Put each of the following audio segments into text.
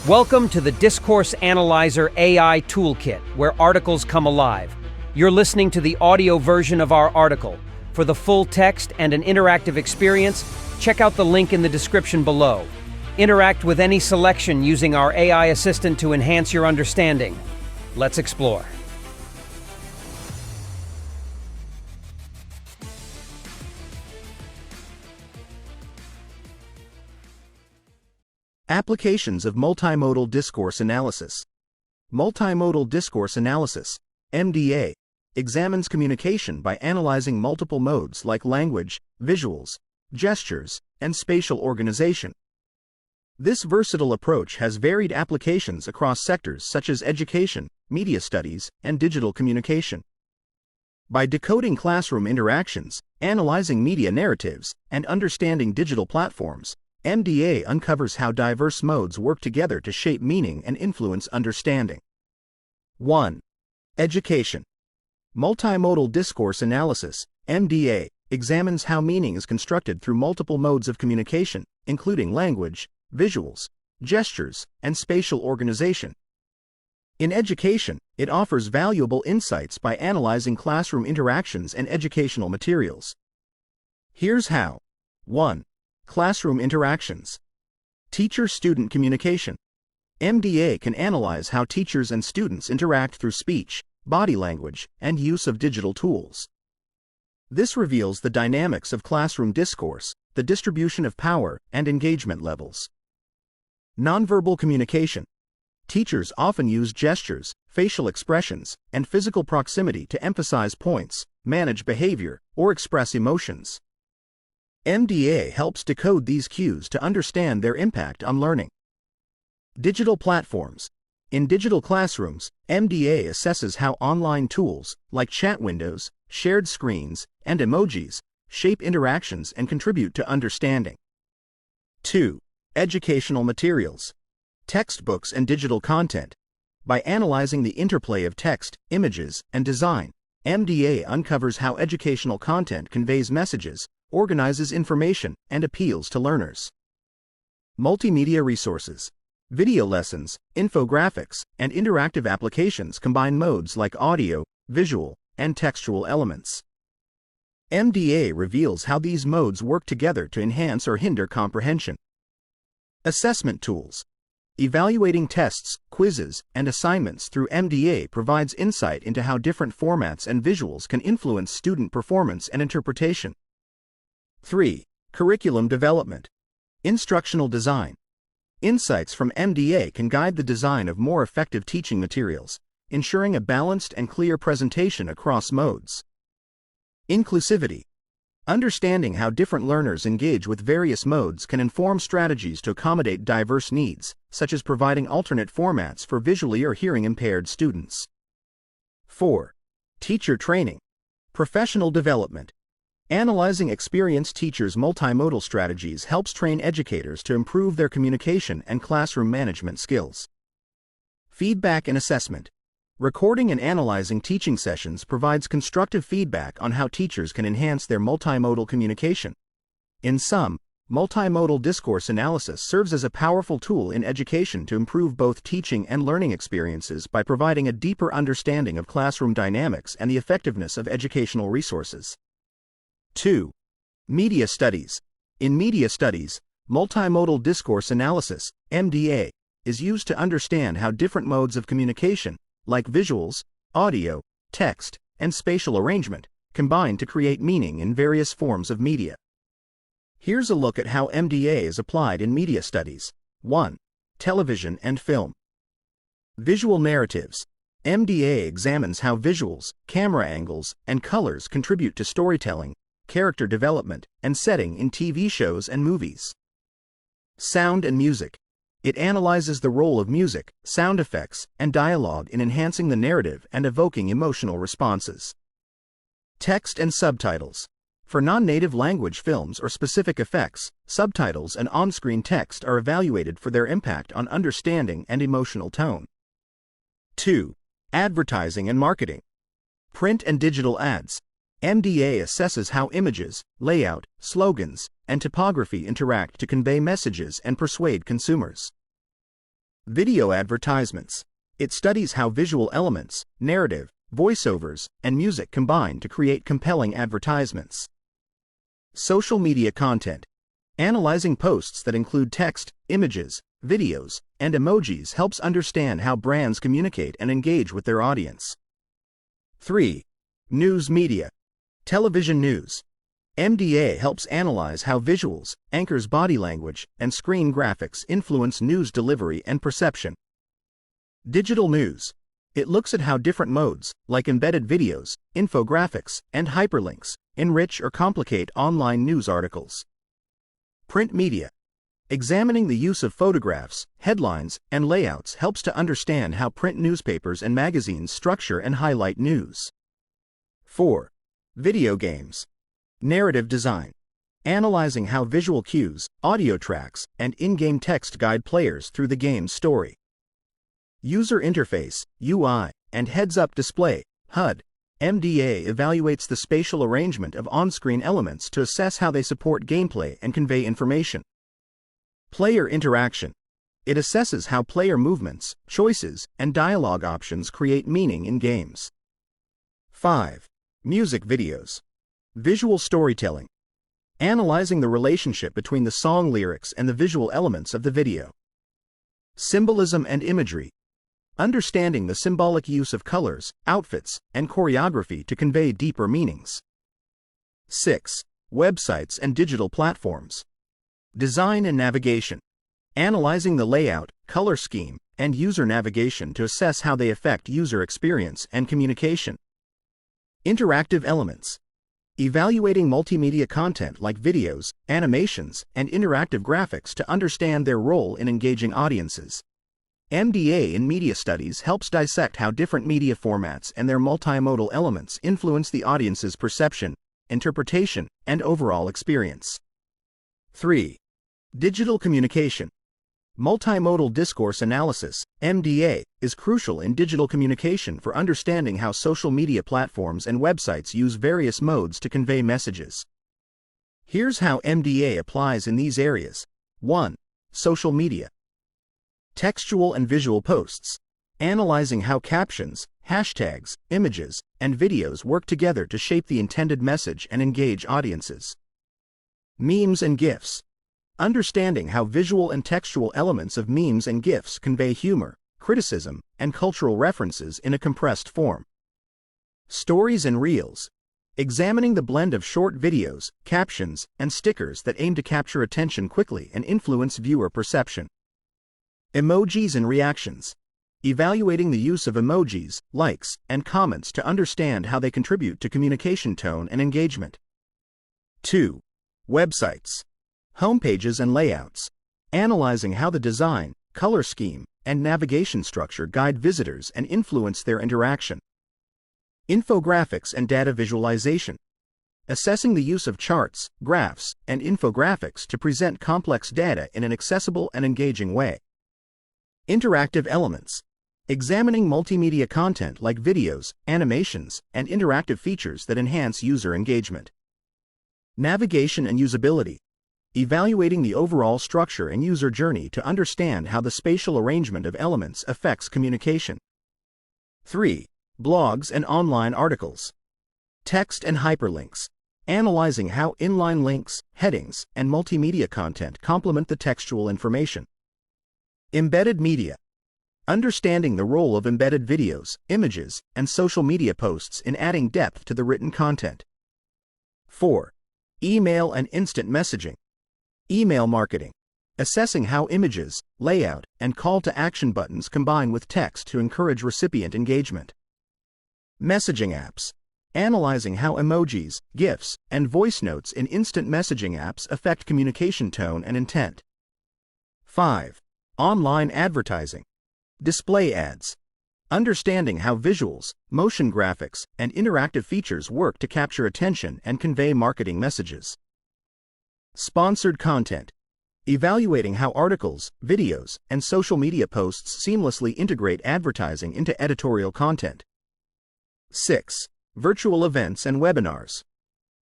Welcome to the Discourse Analyzer AI Toolkit, where articles come alive. You're listening to the audio version of our article. For the full text and an interactive experience, check out the link in the description below. Interact with any selection using our AI assistant to enhance your understanding. Let's explore. Applications of Multimodal Discourse Analysis. Multimodal Discourse Analysis, MDA, examines communication by analyzing multiple modes like language, visuals, gestures, and spatial organization. This versatile approach has varied applications across sectors such as education, media studies, and digital communication. By decoding classroom interactions, analyzing media narratives, and understanding digital platforms, MDA uncovers how diverse modes work together to shape meaning and influence understanding. 1. Education. Multimodal Discourse Analysis, MDA, examines how meaning is constructed through multiple modes of communication, including language, visuals, gestures, and spatial organization. In education, it offers valuable insights by analyzing classroom interactions and educational materials. Here's how. 1. Classroom interactions. Teacher-student communication. MDA can analyze how teachers and students interact through speech, body language, and use of digital tools. This reveals the dynamics of classroom discourse, the distribution of power, and engagement levels. Nonverbal communication. Teachers often use gestures, facial expressions, and physical proximity to emphasize points, manage behavior, or express emotions. MDA helps decode these cues to understand their impact on learning. Digital platforms. In digital classrooms, MDA assesses how online tools, like chat windows, shared screens, and emojis, shape interactions and contribute to understanding. 2. Educational materials. Textbooks and digital content. By analyzing the interplay of text, images, and design, MDA uncovers how educational content conveys messages, organizes information, and appeals to learners. Multimedia resources. Video lessons, infographics, and interactive applications combine modes like audio, visual, and textual elements. MDA reveals how these modes work together to enhance or hinder comprehension. Assessment tools. Evaluating tests, quizzes, and assignments through MDA provides insight into how different formats and visuals can influence student performance and interpretation. 3. Curriculum development. Instructional design. Insights from MDA can guide the design of more effective teaching materials, ensuring a balanced and clear presentation across modes. Inclusivity. Understanding how different learners engage with various modes can inform strategies to accommodate diverse needs, such as providing alternate formats for visually or hearing-impaired students. 4. Teacher training. Professional development. Analyzing experienced teachers' multimodal strategies helps train educators to improve their communication and classroom management skills. Feedback and assessment. Recording and analyzing teaching sessions provides constructive feedback on how teachers can enhance their multimodal communication. In sum, multimodal discourse analysis serves as a powerful tool in education to improve both teaching and learning experiences by providing a deeper understanding of classroom dynamics and the effectiveness of educational resources. 2. Media studies. In media studies, multimodal discourse analysis, MDA, is used to understand how different modes of communication, like visuals, audio, text, and spatial arrangement, combine to create meaning in various forms of media. Here's a look at how MDA is applied in media studies. 1. Television and film. Visual narratives. MDA examines how visuals, camera angles, and colors contribute to storytelling, character development, and setting in TV shows and movies. Sound and music. It analyzes the role of music, sound effects, and dialogue in enhancing the narrative and evoking emotional responses. Text and subtitles. For non-native language films or specific effects, subtitles and on-screen text are evaluated for their impact on understanding and emotional tone. 2. Advertising and marketing. Print and digital ads. MDA assesses how images, layout, slogans, and typography interact to convey messages and persuade consumers. Video advertisements. It studies how visual elements, narrative, voiceovers, and music combine to create compelling advertisements. Social media content. Analyzing posts that include text, images, videos, and emojis helps understand how brands communicate and engage with their audience. 3. News media. Television news. MDA helps analyze how visuals, anchors body language, and screen graphics influence news delivery and perception. Digital news. It looks at how different modes, like embedded videos, infographics, and hyperlinks, enrich or complicate online news articles. Print media. Examining the use of photographs, headlines, and layouts helps to understand how print newspapers and magazines structure and highlight news. 4. Video games. Narrative design. Analyzing how visual cues, audio tracks, and in-game text guide players through the game's story. User interface, UI, and heads-up display, HUD. MDA evaluates the spatial arrangement of on-screen elements to assess how they support gameplay and convey information. Player interaction. It assesses how player movements, choices, and dialogue options create meaning in games. 5. Music videos. Visual storytelling. Analyzing the relationship between the song lyrics and the visual elements of the video. Symbolism and imagery. Understanding the symbolic use of colors, outfits, and choreography to convey deeper meanings. 6. Websites and digital platforms. Design and navigation. Analyzing the layout, color scheme, and user navigation to assess how they affect user experience and communication. Interactive elements. Evaluating multimedia content like videos, animations, and interactive graphics to understand their role in engaging audiences. MDA in media studies helps dissect how different media formats and their multimodal elements influence the audience's perception, interpretation, and overall experience. 3. Digital communication. Multimodal Discourse Analysis, MDA, is crucial in digital communication for understanding how social media platforms and websites use various modes to convey messages. Here's how MDA applies in these areas. 1. Social media. Textual and visual posts. Analyzing how captions, hashtags, images, and videos work together to shape the intended message and engage audiences. Memes and GIFs. Understanding how visual and textual elements of memes and GIFs convey humor, criticism, and cultural references in a compressed form. Stories and reels. Examining the blend of short videos, captions, and stickers that aim to capture attention quickly and influence viewer perception. Emojis and reactions. Evaluating the use of emojis, likes, and comments to understand how they contribute to communication tone and engagement. 2. Websites. Homepages and layouts. Analyzing how the design, color scheme, and navigation structure guide visitors and influence their interaction. Infographics and data visualization. Assessing the use of charts, graphs, and infographics to present complex data in an accessible and engaging way. Interactive elements. Examining multimedia content like videos, animations, and interactive features that enhance user engagement. Navigation and usability. Evaluating the overall structure and user journey to understand how the spatial arrangement of elements affects communication. 3. Blogs and online articles. Text and hyperlinks. Analyzing how inline links, headings, and multimedia content complement the textual information. Embedded media. Understanding the role of embedded videos, images, and social media posts in adding depth to the written content. 4. Email and instant messaging. Email marketing. Assessing how images, layout, and call-to-action buttons combine with text to encourage recipient engagement. Messaging apps. Analyzing how emojis, GIFs, and voice notes in instant messaging apps affect communication tone and intent. 5. Online advertising. Display ads. Understanding how visuals, motion graphics, and interactive features work to capture attention and convey marketing messages. Sponsored content. Evaluating how articles, videos, and social media posts seamlessly integrate advertising into editorial content. 6. Virtual events and webinars.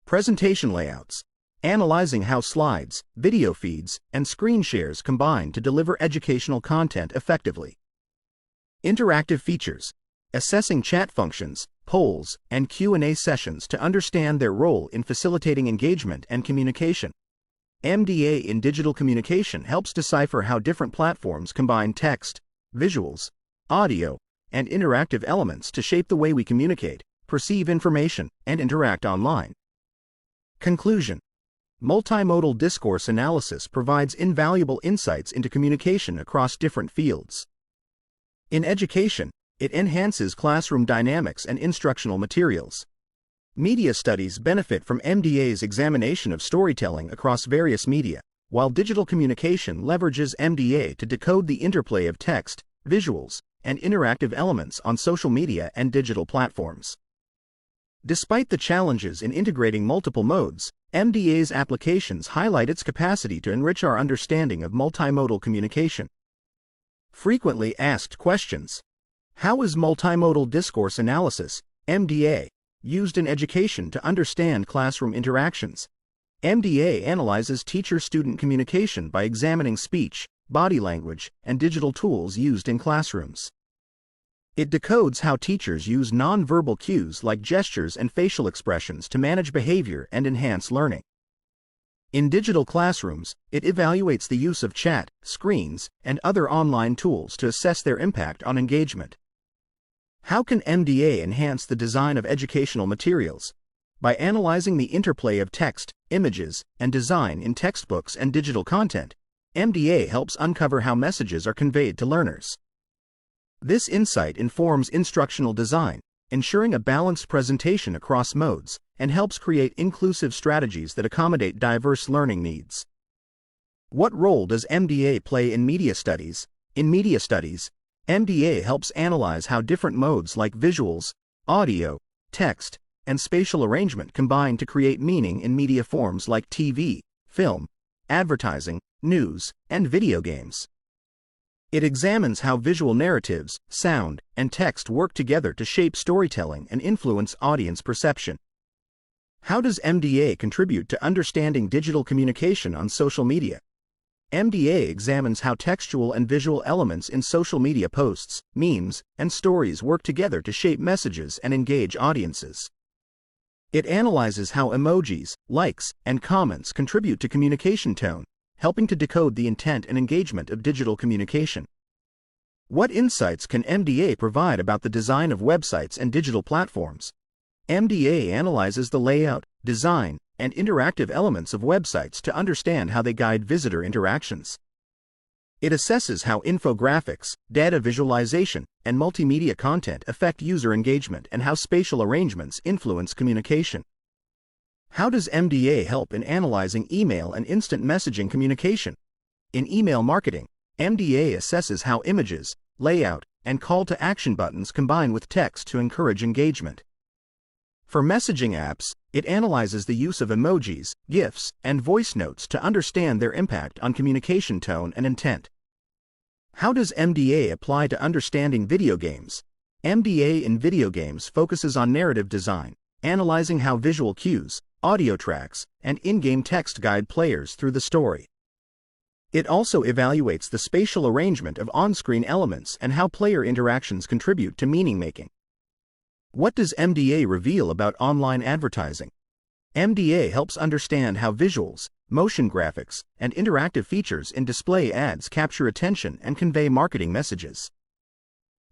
Presentation layouts. analyzing how slides, video feeds, and screen shares combine to deliver educational content effectively. Interactive features, assessing chat functions, polls, and Q&A sessions to understand their role in facilitating engagement and communication. MDA in digital communication helps decipher how different platforms combine text, visuals, audio, and interactive elements to shape the way we communicate, perceive information, and interact online. Conclusion: multimodal discourse analysis provides invaluable insights into communication across different fields. In education, it enhances classroom dynamics and instructional materials. Media studies benefit from MDA's examination of storytelling across various media, while digital communication leverages MDA to decode the interplay of text, visuals, and interactive elements on social media and digital platforms. Despite the challenges in integrating multiple modes, MDA's applications highlight its capacity to enrich our understanding of multimodal communication. Frequently asked questions: how is multimodal discourse analysis, MDA, used in education to understand classroom interactions? MDA analyzes teacher-student communication by examining speech, body language, and digital tools used in classrooms. It decodes how teachers use nonverbal cues like gestures and facial expressions to manage behavior and enhance learning. In digital classrooms, it evaluates the use of chat, screens, and other online tools to assess their impact on engagement. How can MDA enhance the design of educational materials? By analyzing the interplay of text, images, and design in textbooks and digital content, MDA helps uncover how messages are conveyed to learners. This insight informs instructional design, ensuring a balanced presentation across modes, and helps create inclusive strategies that accommodate diverse learning needs. What role does MDA play in media studies? In media studies, MDA helps analyze how different modes like visuals, audio, text, and spatial arrangement combine to create meaning in media forms like TV, film, advertising, news, and video games. It examines how visual narratives, sound, and text work together to shape storytelling and influence audience perception. How does MDA contribute to understanding digital communication on social media? MDA examines how textual and visual elements in social media posts, memes, and stories work together to shape messages and engage audiences. It analyzes how emojis, likes, and comments contribute to communication tone, helping to decode the intent and engagement of digital communication. What insights can MDA provide about the design of websites and digital platforms? MDA analyzes the layout, design, and interactive elements of websites to understand how they guide visitor interactions. It assesses how infographics, data visualization, and multimedia content affect user engagement and how spatial arrangements influence communication. How does MDA help in analyzing email and instant messaging communication? In email marketing, MDA assesses how images, layout, and call-to-action buttons combine with text to encourage engagement. For messaging apps, it analyzes the use of emojis, GIFs, and voice notes to understand their impact on communication tone and intent. How does MDA apply to understanding video games? MDA in video games focuses on narrative design, analyzing how visual cues, audio tracks, and in-game text guide players through the story. It also evaluates the spatial arrangement of on-screen elements and how player interactions contribute to meaning-making. What does MDA reveal about online advertising? MDA helps understand how visuals, motion graphics, and interactive features in display ads capture attention and convey marketing messages.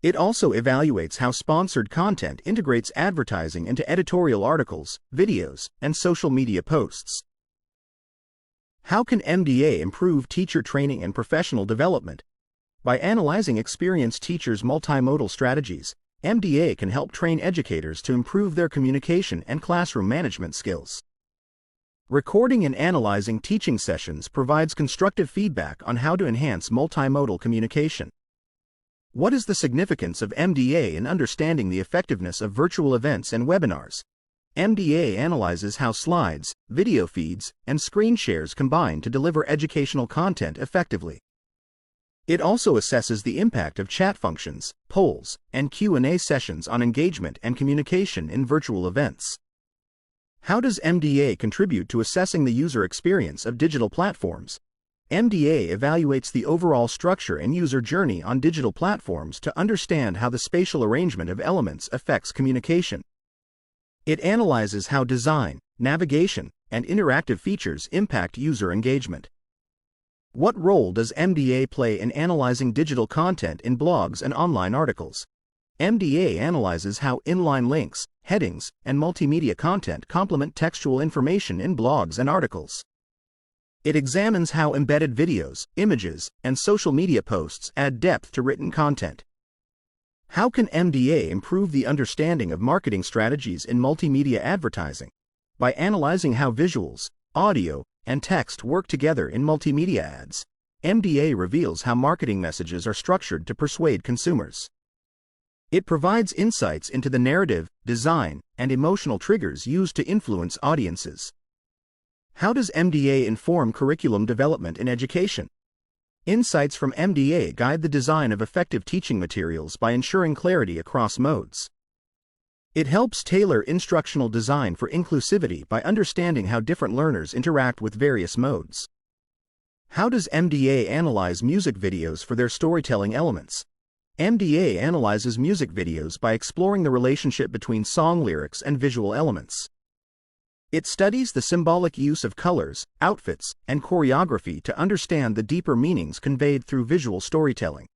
It also evaluates how sponsored content integrates advertising into editorial articles, videos, and social media posts. How can MDA improve teacher training and professional development? By analyzing experienced teachers' multimodal strategies, MDA can help train educators to improve their communication and classroom management skills. Recording and analyzing teaching sessions provides constructive feedback on how to enhance multimodal communication. What is the significance of MDA in understanding the effectiveness of virtual events and webinars? MDA analyzes how slides, video feeds, and screen shares combine to deliver educational content effectively. It also assesses the impact of chat functions, polls, and Q&A sessions on engagement and communication in virtual events. How does MDA contribute to assessing the user experience of digital platforms? MDA evaluates the overall structure and user journey on digital platforms to understand how the spatial arrangement of elements affects communication. It analyzes how design, navigation, and interactive features impact user engagement. What role does MDA play in analyzing digital content in blogs and online articles? MDA analyzes how inline links, headings, and multimedia content complement textual information in blogs and articles. It examines how embedded videos, images, and social media posts add depth to written content. How can MDA improve the understanding of marketing strategies in multimedia advertising? By analyzing how visuals, audio, and text work together in multimedia ads, MDA reveals how marketing messages are structured to persuade consumers. It provides insights into the narrative, design, and emotional triggers used to influence audiences. How does MDA inform curriculum development in education? Insights from MDA guide the design of effective teaching materials by ensuring clarity across modes. It helps tailor instructional design for inclusivity by understanding how different learners interact with various modes. How does MDA analyze music videos for their storytelling elements? MDA analyzes music videos by exploring the relationship between song lyrics and visual elements. It studies the symbolic use of colors, outfits, and choreography to understand the deeper meanings conveyed through visual storytelling.